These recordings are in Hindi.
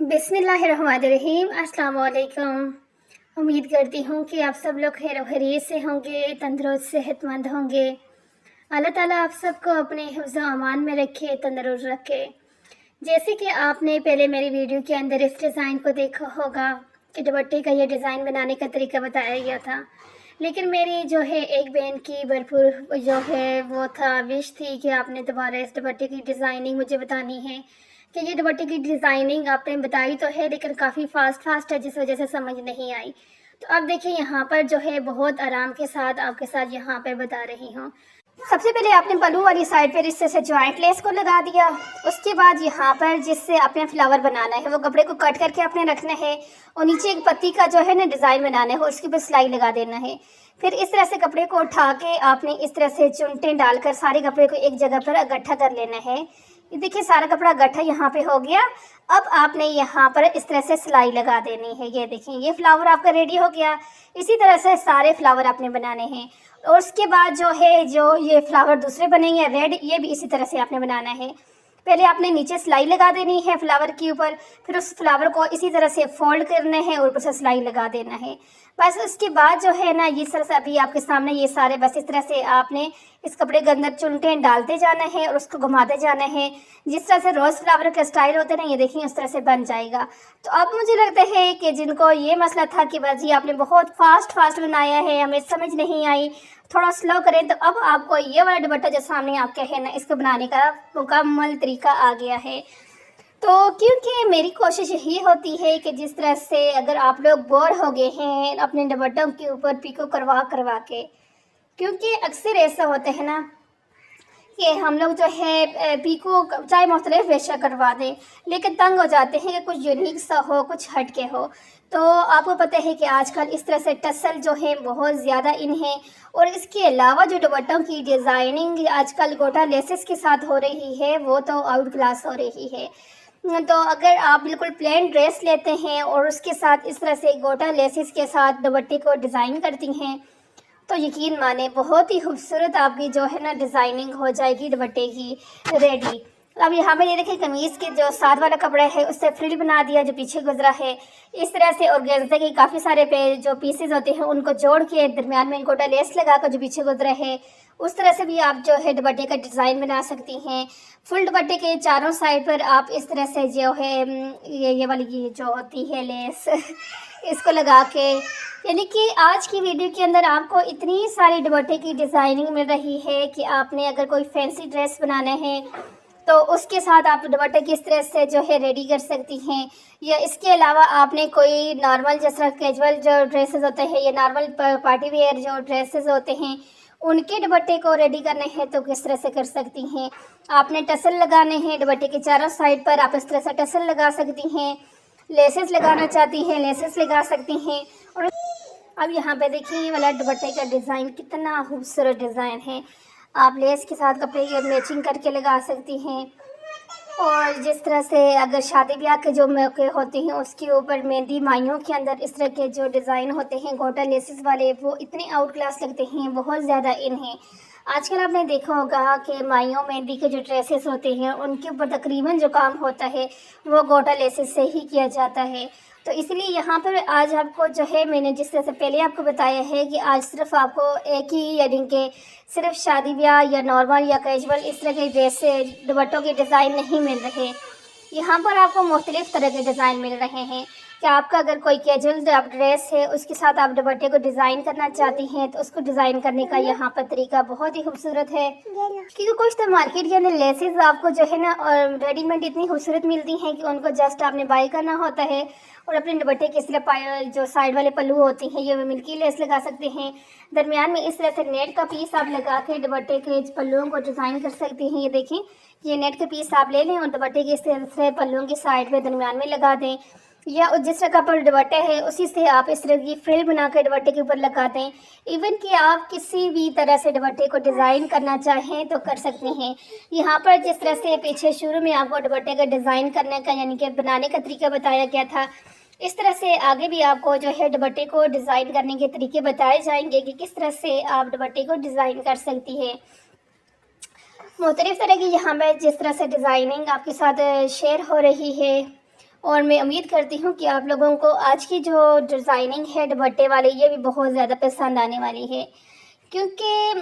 बिस्मिल्लाहिर्रहमानिर्रहीम। अस्सलाम वालेकुम। उम्मीद करती हूँ कि आप सब लोग खैर खैरियत से होंगे, तंदुरुस्त सेहतमंद होंगे। अल्लाह ताला आप सबको अपने हिफ्ज़ व अमान में रखे, तंदुरुस्त रखे। जैसे कि आपने पहले मेरी वीडियो के अंदर इस डिज़ाइन को देखा होगा कि दुपट्टे का ये डिज़ाइन बनाने का तरीका बताया गया था, लेकिन मेरी जो है एक बहन की भरपूर जो है वो था विश थी कि आपने दोबारा इस दुपट्टे की डिज़ाइनिंग मुझे बतानी है कि ये दुपट्टे की डिज़ाइनिंग आपने बताई तो है लेकिन काफ़ी फास्ट है, जिस वजह से समझ नहीं आई। तो अब देखिए यहाँ पर जो है बहुत आराम के साथ आपके साथ यहाँ पर बता रही हूँ। सबसे पहले आपने पल्लू वाली साइड पर इससे जॉइंट लेस को लगा दिया। उसके बाद यहाँ पर जिससे आपने फ्लावर बनाना है वो कपड़े को कट करके आपने रखना है और नीचे एक पत्ती का जो है ना डिज़ाइन बनाना है और उसके ऊपर सिलाई लगा देना है। फिर इस तरह से कपड़े को उठा के आपने इस तरह से चुनटें डालकर सारे कपड़े को एक जगह पर इकट्ठा कर लेना है। ये देखिए सारा कपड़ा इकट्ठा यहाँ पे हो गया। अब आपने यहाँ पर इस तरह से सिलाई लगा देनी है। ये देखिए ये फ्लावर आपका रेडी हो गया। इसी तरह से सारे फ्लावर आपने बनाने हैं और उसके बाद जो है जो ये फ्लावर दूसरे बनेंगे रेड, ये भी इसी तरह से आपने बनाना है। पहले आपने नीचे सिलाई लगा देनी है फ्लावर के ऊपर, फिर उस फ्लावर को इसी तरह से फोल्ड करना है और ऊपर से सिलाई लगा देना है। बस उसके बाद जो है ना ये तरह से अभी आपके सामने ये सारे बस इस तरह से आपने इस कपड़े के अंदर चुनटें डालते जाना है और उसको घुमाते जाना है। जिस तरह से रोज़ फ्लावर का स्टाइल होता है ना, ये देखिए उस तरह से बन जाएगा। तो अब मुझे लगता है कि जिनको ये मसला था कि बाजी आपने बहुत फास्ट बनाया है, हमें समझ नहीं आई, थोड़ा स्लो करें, तो अब आपको ये वाला दुपट्टा जो सामने आपके है ना इसको बनाने का मुकम्मल तरीका आ गया है। तो क्योंकि मेरी कोशिश यही होती है कि जिस तरह से अगर आप लोग बोर हो गए हैं अपने दुपट्टों के ऊपर पिको करवा के, क्योंकि अक्सर ऐसा होता है ना कि हम लोग जो है पीको चाहे मुख्तलिफ वेशा करवा दें लेकिन तंग हो जाते हैं कि कुछ यूनिक सा हो, कुछ हट के हो। तो आपको पता है कि आजकल इस तरह से टसल जो है बहुत ज़्यादा इन है और इसके अलावा जो दुपट्टों की डिज़ाइनिंग आजकल गोटा लेसेस के साथ हो रही है वो तो आउट क्लास हो रही है। तो अगर आप बिल्कुल प्लेन ड्रेस लेते हैं और उसके साथ इस तरह से गोटा लेसेस के साथ दुपट्टे को डिज़ाइन करती हैं तो यकीन माने बहुत ही खूबसूरत आपकी जो है ना डिज़ाइनिंग हो जाएगी दुपट्टे की रेडी। अब यहाँ पे ये देखिए कमीज़ के जो साथ वाला कपड़ा है उससे फ्रिल बना दिया जो पीछे गुजरा है इस तरह से, और गेंज़े के काफ़ी सारे जो पीसेज होते हैं उनको जोड़ के दरमियान में गोटा लेस लगा कर जो पीछे गुजरा है उस तरह से भी आप जो है दुपट्टे का डिज़ाइन बना सकती हैं। फुल दुपट्टे के चारों साइड पर आप इस तरह से जो है ये वाली ये जो होती है लेस इसको लगा के, यानी कि आज की वीडियो के अंदर आपको इतनी सारी दुपट्टे की डिज़ाइनिंग मिल रही है कि आपने अगर कोई फैंसी ड्रेस बनाना है तो उसके साथ आप दुपट्टे किस तरह से जो है रेडी कर सकती हैं, या इसके अलावा आपने कोई नॉर्मल जैसा कैजुअल जो ड्रेसेस होते हैं या नॉर्मल पार्टी वेयर जो ड्रेसेस होते हैं उनके दुपट्टे को रेडी करने हैं तो किस तरह से कर सकती हैं। आपने टसल लगाने हैं दुपट्टे के चारों साइड पर, आप इस तरह से टसल लगा सकती हैं। लेसेस लगाना चाहती हैं लेसेस लगा सकती हैं। और अब यहाँ पे देखिए ये वाला दुपट्टे का डिज़ाइन कितना खूबसूरत डिज़ाइन है, आप लेस के साथ कपड़े की मैचिंग करके लगा सकती हैं। और जिस तरह से अगर शादी ब्याह के जो मौके होते हैं उसके ऊपर मेहंदी माइयों के अंदर इस तरह के जो डिज़ाइन होते हैं गोटा लेसेस वाले वो इतने आउट क्लास लगते हैं, बहुत ज़्यादा इन हैं। आजकल आपने देखा होगा कि माइयों मेहंदी के जो ड्रेसेस होते हैं उनके ऊपर तकरीबन जो काम होता है वो गोटा लेसेस से ही किया जाता है। तो इसलिए यहाँ पर आज आपको जो है मैंने जिस तरह से पहले आपको बताया है कि आज सिर्फ आपको एक ही यानी कि सिर्फ शादी ब्याह या नॉर्मल या कैजुअल इस तरह के ड्रेस से दुपट्टों के डिज़ाइन नहीं मिल रहे, यहाँ पर आपको मुख्तलिफ़ तरह के डिज़ाइन मिल रहे हैं कि आपका अगर कोई कैजुअल ड्रेस है उसके साथ आप दुपट्टे को डिज़ाइन करना चाहती हैं तो उसको डिज़ाइन करने का यहाँ पर तरीका बहुत ही खूबसूरत है। क्योंकि कुछ तो मार्केट के अंदर लेसेस आपको जो है ना रेडीमेड इतनी खूबसूरत मिलती हैं कि उनको जस्ट आपने बाई करना होता है और अपने दुपट्टे के सिर्फ जो साइड वाले पल्लू होते हैं ये मिल्की लेस लगा सकते हैं। दरमियान में इस तरह से नेट का पीस आप लगा के दुपट्टे के पल्लुओं को डिज़ाइन कर सकते हैं। ये देखें ये नेट का पीस आप ले लें और दुपट्टे के इस तरह से पल्लुओं की साइड पे दरमियान में लगा दें, या जिस तरह का पर दुपट्टा है उसी से आप इस तरह की फ्रिल बना कर दुपट्टे के ऊपर लगा दें। इवन कि आप किसी भी तरह से दुपट्टे को डिज़ाइन करना चाहें तो कर सकते हैं। यहाँ पर जिस तरह से पीछे शुरू में आपको दुपट्टे का डिज़ाइन करने का यानी कि बनाने का तरीका बताया गया था, इस तरह से आगे भी आपको जो है दुपट्टे को डिज़ाइन करने के तरीके बताए जाएंगे कि किस तरह से आप दुपट्टे को डिज़ाइन कर सकती हैं। मुख्तलिफ़ तरह की यहाँ पर जिस तरह से डिज़ाइनिंग आपके साथ शेयर हो रही है और मैं उम्मीद करती हूँ कि आप लोगों को आज की जो डिज़ाइनिंग है दुपट्टे वाली, ये भी बहुत ज़्यादा पसंद आने वाली है। क्योंकि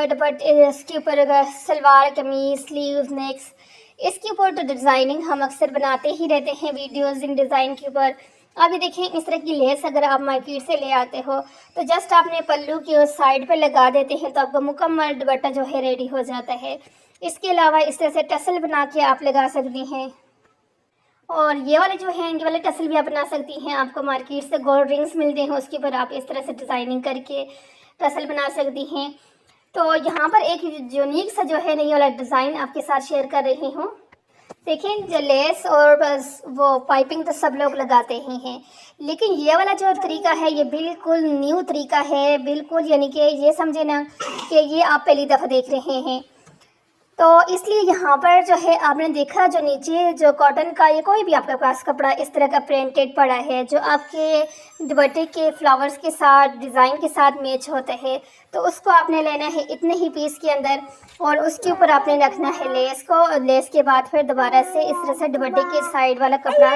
दुपट्टे इसके ऊपर अगर सलवार कमीज स्लीव्स नेक्स, इसके ऊपर तो डिज़ाइनिंग हम अक्सर बनाते ही रहते हैं वीडियोस इन डिज़ाइन के ऊपर। अभी देखें, इस तरह की लेस अगर आप मार्केट से ले आते हो तो जस्ट आपने पल्लू की उस साइड पे लगा देते हैं तो आपका मुकम्मल दुपट्टा जो है रेडी हो जाता है। इसके अलावा इस तरह से टसल बना के आप लगा सकती हैं। और ये वाले जो हैं, ये वाले टसल भी आप बना सकती हैं। आपको मार्केट से गोल्ड रिंग्स मिलते हैं, उसके ऊपर आप इस तरह से डिज़ाइनिंग करके टसल बना सकती हैं। तो यहाँ पर एक यूनिक सा जो है ना ये वाला डिज़ाइन आपके साथ शेयर कर रही हूँ। देखें, जो लेस और बस वो पाइपिंग तो सब लोग लगाते ही हैं, लेकिन ये वाला जो तरीका है ये बिल्कुल न्यू तरीका है, बिल्कुल यानी कि ये समझे ना कि ये आप पहली दफ़ा देख रहे हैं। तो इसलिए यहाँ पर जो है आपने देखा, जो नीचे जो कॉटन का या कोई भी आपके पास कपड़ा इस तरह का प्रिंटेड पड़ा है जो आपके दुपट्टे के फ्लावर्स के साथ डिज़ाइन के साथ मैच होता है, तो उसको आपने लेना है इतने ही पीस के अंदर और उसके ऊपर आपने रखना है लेस को। लेस के बाद फिर दोबारा से इस तरह से दुपट्टे के साइड वाला कपड़ा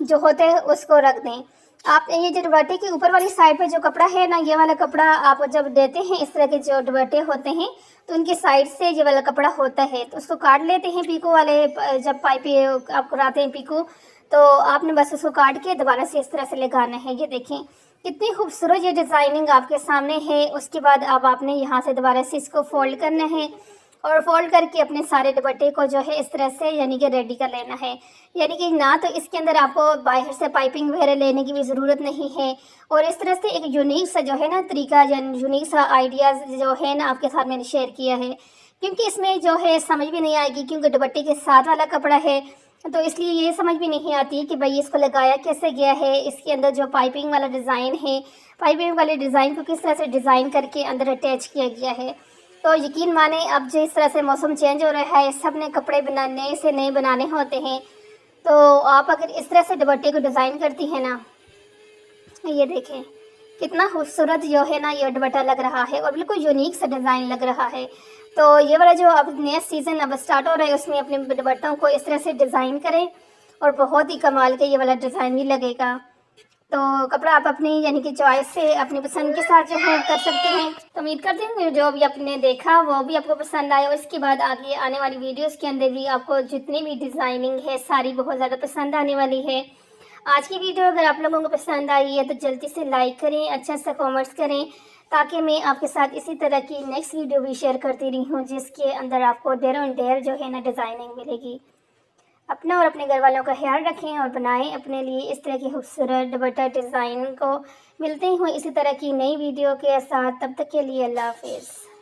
जो होता है उसको रख दें। आप ये जो दुपट्टे के ऊपर वाली साइड पे जो कपड़ा है ना, ये वाला कपड़ा आप जब देते हैं, इस तरह के जो दुपट्टे होते हैं तो उनके साइड से ये वाला कपड़ा होता है तो उसको काट लेते हैं पीको वाले। जब पाइपे आप कराते हैं पीको तो आपने बस उसको काट के दोबारा से इस तरह से लगाना है। ये देखें कितनी खूबसूरत ये डिज़ाइनिंग आपके सामने है। उसके बाद अब आपने यहाँ से दोबारा से इसको फोल्ड करना है और फोल्ड करके अपने सारे दुपट्टे को जो है इस तरह से यानी कि रेडी कर लेना है। यानी कि ना तो इसके अंदर आपको बाहर से पाइपिंग वगैरह लेने की भी ज़रूरत नहीं है। और इस तरह से एक यूनिक सा जो है ना तरीका, यूनिक सा आइडियाज़ जो है ना आपके साथ मैंने शेयर किया है। क्योंकि इसमें जो है समझ भी नहीं आएगी, क्योंकि दुपट्टे के साथ वाला कपड़ा है तो इसलिए ये समझ भी नहीं आती कि भाई इसको लगाया कैसे गया है। इसके अंदर जो पाइपिंग वाला डिज़ाइन है, पाइपिंग वाले डिज़ाइन को किस तरह से डिज़ाइन करके अंदर अटैच किया गया है। तो यकीन माने, अब जिस तरह से मौसम चेंज हो रहा है, सब ने कपड़े नए से नए बनाने होते हैं, तो आप अगर इस तरह से दुपट्टे को डिज़ाइन करती हैं ना, ये देखें कितना खूबसूरत जो है ना ये दुपट्टा लग रहा है और बिल्कुल यूनिक सा डिज़ाइन लग रहा है। तो ये वाला जो अब नया सीज़न अब स्टार्ट हो रहा है उसमें अपने दुपट्टों को इस तरह से डिज़ाइन करें और बहुत ही कमाल का ये वाला डिज़ाइन भी लगेगा। तो कपड़ा आप अपनी यानी कि चॉइस से अपनी पसंद के साथ जो है कर सकते हैं। तो उम्मीद करते हैं जो भी आपने देखा वो भी आपको पसंद आया और इसके बाद आगे आने वाली वीडियोस के अंदर भी आपको जितनी भी डिज़ाइनिंग है सारी बहुत ज़्यादा पसंद आने वाली है। आज की वीडियो अगर आप लोगों को पसंद आई है तो जल्दी से लाइक करें, अच्छा सा कॉमेंट्स करें, ताकि मैं आपके साथ इसी तरह की नेक्स्ट वीडियो भी शेयर करती रही हूँ जिसके अंदर आपको ढेर जो है ना डिज़ाइनिंग मिलेगी। अपना और अपने घर वालों का ख्याल रखें और बनाएं अपने लिए इस तरह की खूबसूरत दुपट्टा डिज़ाइन को। मिलते हैं इसी तरह की नई वीडियो के साथ, तब तक के लिए अल्लाह हाफिज़।